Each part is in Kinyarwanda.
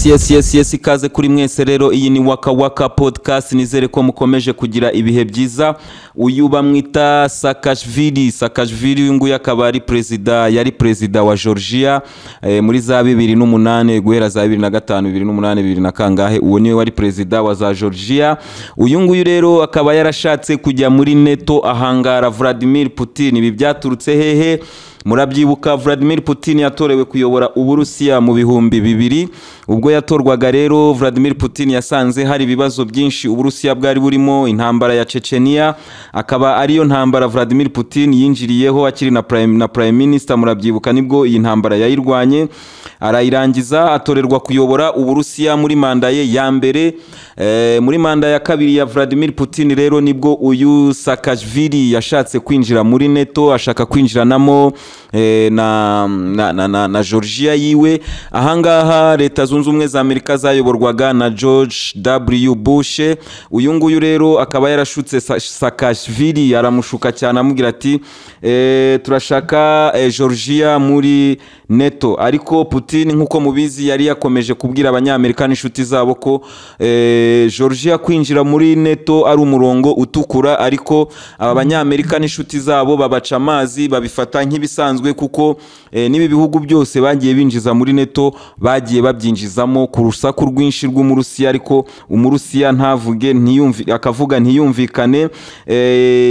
Yes, ikaze kuri mwese rero. Iyi ni Waka Waka podcast, nizere ko mukomeje kugira ibihe byiza. Uyu bamwita Saakashvili, uyu nguyu akaba ari yari perezida wa Georgia muri za 2008 guhera za 2005 2008 2000 kangahe. Uwo niwe wari perezida wa za Georgia. Uyu nguyu rero akaba yarashatse kujya muri NATO ahangara Vladimir Putin. Ibi byaturutse hehe? Murabyibuka Vladimir Putin yatorewe kuyobora Uburusiya mu bihumbi 2000. Ubwo yatorwaga rero Vladimir Putin yasanze hari ibibazo byinshi Uburusiya bwari burimo, intambara ya Chechnya, akaba ariyo ntambara Vladimir Putin yinjiriyeho akiri na prime minister. Murabyibuka nibwo iyi ntambara yayirwanye, arayirangiza, atorerwa kuyobora Uburusiya muri manda ye ya mbere. Muri manda ya kabiri ya Vladimir Putin rero nibwo uyu Saakashvili yashatse kwinjira muri NATO, ashaka kwinjiranamo na Georgia yiwe. Ahangaha Leta Zunze Ubumwe za Amerika zayoborwaga na George W. Bush. Uyu nguyu rero akaba yarashutse Saakashvili, aramushuka cyane amubwira ati turashaka Georgia muri NATO. Ariko Putin nkuko mubizi yari yakomeje kubwira abanyamerika n'inshuti zabo ko Georgia kwinjira muri NATO ari umurongo utukura, ariko aba banyamerika n'inshuti zabo babaca amazi, babifata nk'ibisanzwe kuko nibi bihugu byose bagiye binjiza muri NATO bagiye babyinjizamo ku rusaku rwinshi rw'Umurusiya, ariko Umurusiya ntavuge akavuga ntiyumvikane.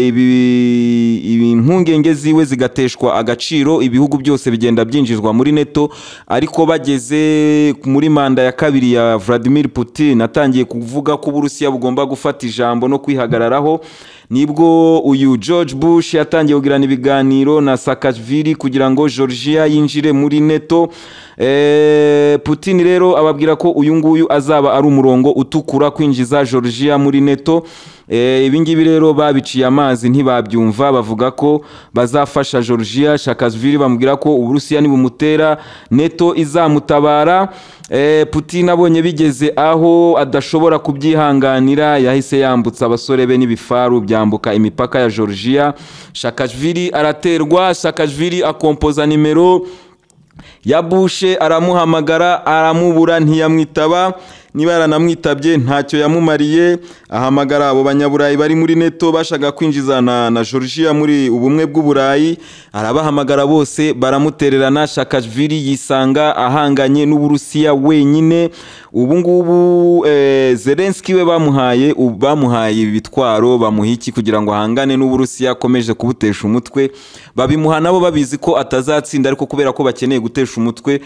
Ibi mpungenge ziwe zigateshwa agaciro, ibihugu byose bigenda byinjizwa muri NATO. Ariko bageze muri manda ya kabiri ya Vladimir Putin atangiye kuvuga ko Uburusiya bugomba gufata ijambo no kwihagararaho, nibwo uyu George Bush yatangiye kugirana ibiganiro na Saakashvili kugira ngo Georgia yinjire muri NATO. Putin rero ababwira ko uyu nguyu azaba ari umurongo utukura kwinjiza Georgia muri NATO. Ibingibi rero babiciye amazi ntibabyumva, bavuga ko bazafasha Georgia. Saakashvili bamubwira ko Uburusiya nibumutera NATO izamutabara. Putin abonye bigeze aho adashobora kubyihanganira, yahise yambutsa abasore be n'ibifaru byambuka imipaka ya Georgia. Saakashvili araterwa, Saakashvili akompoza nimero ya Bush, aramuhamagara aramubura, ntiyamwitaba. Niba yaranamwitabye ntacyo yamumariye. Ahamagara abo banyaburayi bari muri NATO bashaka kwinjiza na Georgia muri ubumwe bw'Uburayi, arabahamagara bose baramutererana. Saakashvili yisanga ahanganye n'Uburusiya wenyine. Ubu ngubu Zelensky we bamuhaye ibitwaro, bamuhiki kugira ngo ahangane n'Uburusiya, akomeje kubutesha umutwe. Babimuha nabo babizi ko atazatsinda, ariko kubera ko bakeneye gutesha umutwe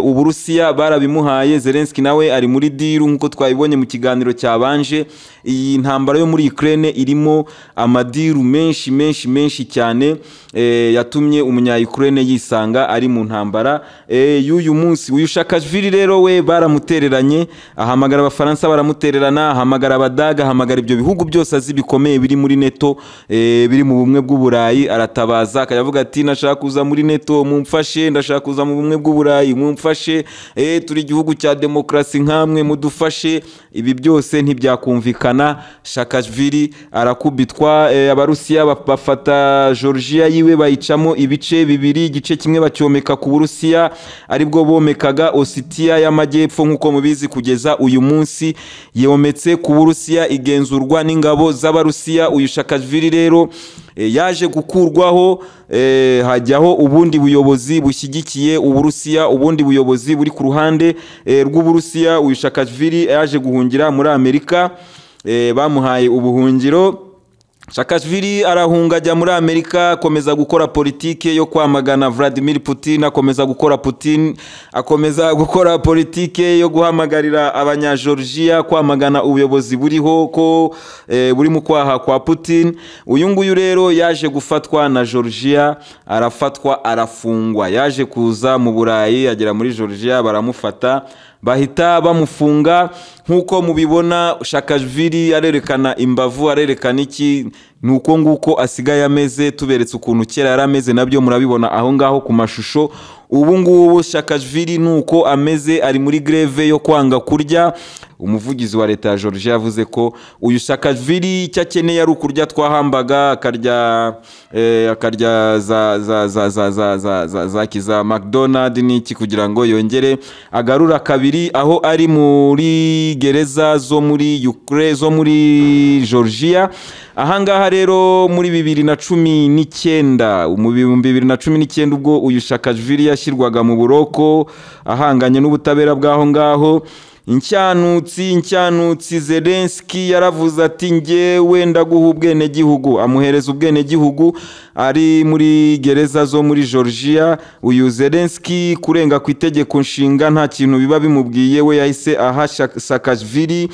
Uburusiya barabimuhaye. Zelensky nawe ari muri diru nkuko twabibonye mu kiganiro cyabanje. Iyi ntambara yo muri Ukraine irimo amadiru menshi cyane, yatumye umunya-Ukraine yisanga ari mu ntambara y'uyu munsi. Uyu Saakashvili rero we baramutereranye, ahamagara abafaransa baramutererana, ahamagara abadaga, ahamagara ibyo bihugu byose azi bikomeye biri muri NATO, biri mu bumwe bw'Uburayi. Aratabaza akavuga ati nashaka kuza muri NATO mumfashe, ndashaka kuza mu bumwe bw'Uburayi mumfashe, turi igihugu cya demokrasi nkamwe mudufashe. Ibi byose ntibyakumvikana. Saakashvili arakubitwa. Abarusiya bafata Georgia yiwe bayicamo ibice bibiri, igice kimwe bacyomeka ku Burusiya, aribwo bomekaga Ossetia y'Amajyepfo nkuko mubizi. Kugeza uyu munsi yometse ku Burusiya, igenzurwa n'ingabo z'Abarusiya. Uyu Saakashvili rero yaje gukurwaho, hajyaho ubundi buyobozi bushyigikiye Uburusiya, ubundi buyobozi buri ku ruhande rw'Uburusiya. Uyu Saakashvili yaje guhungira muri Amerika, bamuhaye ubuhungiro. Saakashvili arahunga ajya muri Amerika, akomeza gukora politike yo kwamagana Vladimir Putin, akomeza gukora politike yo guhamagarira abanya-Georgia kwamagana ubuyobozi buriho ko buri mu kwaha kwa Putin. Uyu nguyu rero yaje gufatwa na Georgia, arafatwa arafungwa. Yaje kuza mu Burayi, agera muri Georgia baramufata, bahita bamufunga. Nkuko mubibona Saakashvili arerekana imbavu, arerekana iki, nuko nguko asigaye ameze. Tuberetse ukuntu kera yarameze nabyo murabibona aho ngaho ku mashusho. ubu ngubu Saakashvili nuko ameze, ari muri greve yo kwanga kurya. Umuvugizi wa leta ya Georgia yavuze ko uyu Saakashvili icyo akeneye ari ukurya twahambaga, akarya za McDonald n'iki kugira ngo yongere agarura kabiri aho ari muri gereza zo muri Ukraine, zo muri Georgia. Ahangaha rero muri 2019, mu 2019 ubwo uyu Saakashvili yashyirwaga mu buroko ahanganye n'ubutabera bw'aho ngaho, Incyanutsi Zelensky yaravuze ati ngewe ndaguha ubwenegihugu, amuhereza ubwenegihugu ari muri gereza zo muri Georgia. Uyu Zelensky kurenga ku itegeko nshinga nta kintu biba bimubwiye, we yahise aha Saakashvili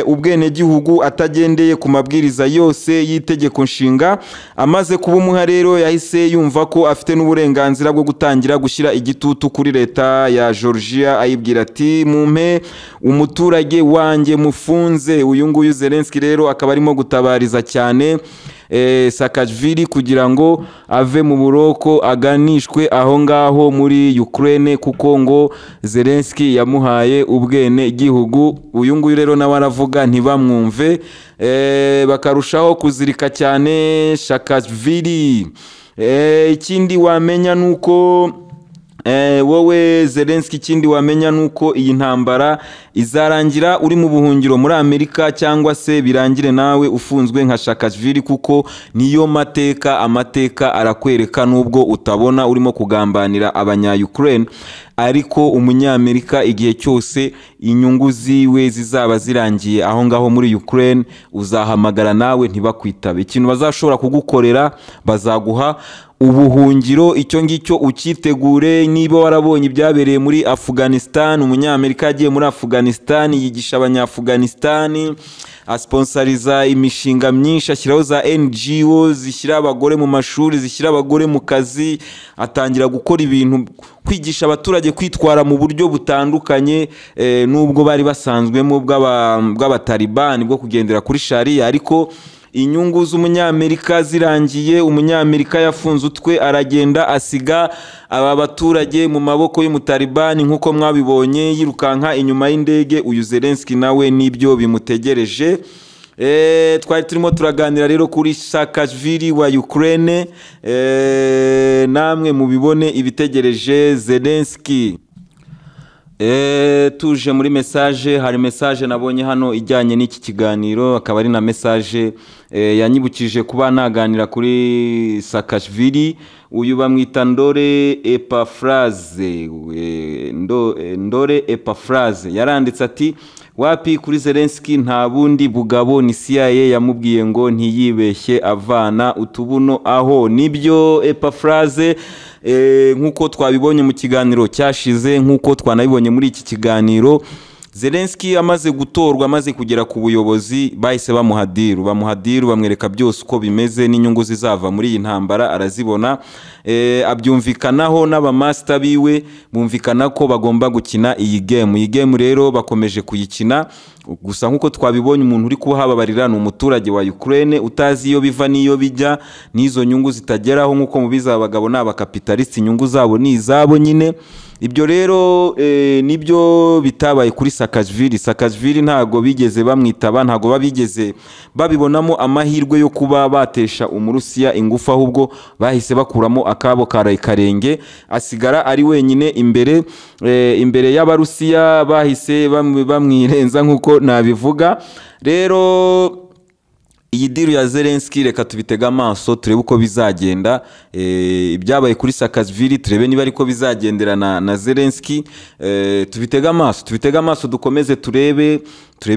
ubwenegihugu atagendeye ku mabwiriza yose y'itegeko nshinga. Amaze kubumuha rero yahise yumva ko afite n'uburenganzira bwo gutangira gushyira igitutu kuri leta ya Georgia, ayibwira ati mumpe umuturage wanjye mufunze. Uyu nguyu Zelensky rero akaba arimo gutabariza cyane Saakashvili kugira ngo ave mu buroko aganishwe aho ngaho muri Ukraine, kuko ngo Zelensky yamuhaye ubwene gihugu. Uyu nguyu rero nawe aravuga ntibamwumve, bakarushaho kuzirika cyane Saakashvili. Ikindi wamenya nuko wowe Zelensky, ikindi wamenya nuko iyi ntambara izarangira uri mu buhungiro muri Amerika cyangwa se birangire nawe ufunzwe nka Saakashvili, kuko niyo amateka arakwereka nubwo utabona urimo kugambanira abanya-Ukraine, ariko umunyamerika igihe cyose inyungu ziwe zizaba zirangiye aho ngaho muri Ukraine uzahamagara nawe ntibakwitabe. Ikintu bazashobora kugukorera bazaguha ubuhungiro, icyo ngicyo ukitegure. Niba warabonye ibyabereye muri Afghanistan, umunyamerika yagiye muri Afghanistan yigisha abanya-Afghanistan, asponsoriza imishinga myinshi, ashyiraho za NGO zishyira abagore mu mashuri, zishyira abagore mu kazi, atangira gukora ibintu, kwigisha abaturage kwitwara mu buryo butandukanye nubwo bari basanzwemo bw'abatalibani bwo kugendera kuri sharia. Ariko inyungu z'umunyamerika zirangiye, umunyamerika yafunze utwe aragenda asiga aba baturage mu maboko y'umutalibani nk'uko mwabibonye yirukanka inyuma y'indege. Uyu Zelensky nawe nibyo bimutegereje. Twari turimo turaganira rero kuri Saakashvili wa Ukraine, namwe mubibone ibitegereje Zelensky. Tuje muri message, hari message nabonye hano ijyanye n'iki kiganiro, akaba ari na message yanyibukije kuba naganira kuri Saakashvili. Uyu bamwita Ndore Epaphrase yaranditse ati wapi kuri Zelensky nta bundi bugabo, ni CIA yamubwiye ngo ntiyibeshye avana utubuno aho. Nibyo Epaphrase, nkuko twabibonye mu kiganiro cyashize, nkuko twanabibonye muri iki kiganiro, Zelensky amaze gutorwa, amaze kugera ku buyobozi, bahise bamuhadiru bamwereka byose uko bimeze n'inyungu zizava muri iyi ntambara arazibona. Abyumvikanaho n'abamaster biwe, bumvikana ko bagomba gukina iyi game rero bakomeje kuyikina. Gusa nkuko twabibonye umuntu uri kuhababarira ni umuturage wa Ukraine utazi iyo biva niyo bijya, n'izo nyungu zitageraho. Nkuko mubiza abagabo n'abakapitalist inyungu zabo ni izabo nyine. Ibyo rero nibyo bitabaye kuri Saakashvili ntago bigeze bamwitaba, ntago babigeze babibonamo amahirwe yo kuba batesha umurusiya ingufu, ahubwo bahise bakuramo akabo karenge, asigara ari wenyine imbere y'abarusiya, bahise bamwirenza nkuko nabivuga. Rero iyi diru ya Zelensky reka tubitega amaso turebe uko bizagenda. Ibyabaye kuri Saakashvili turebe niba ariko bizagendera na Zelensky. Tubitega amaso dukomeze turebe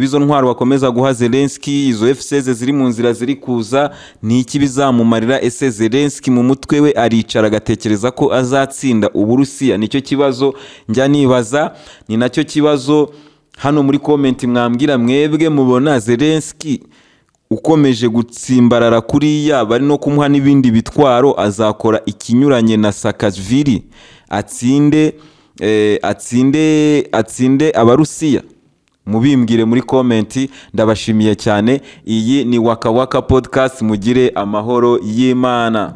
izo ntwaro bakomeza guha Zelensky, izo F16 ziri mu nzira ziri kuza, ni iki bizamumarira. Ese Zelensky mu mutwe we aricara agatekereza ko azatsinda Uburusiya? Nicyo kibazo njya nibaza, ni nacyo kibazo hano muri comment mwambwira mwebwe mubona Zelensky ukomeje gutsimbarara kuriya, bari no kumuha n'ibindi bitwaro, azakora ikinyuranye na Saakashvili atsinde abarusiya? Mubimbwire muri comment. Ndabashimiye cyane. Iyi ni Waka Waka podcast, mugire amahoro y'Imana.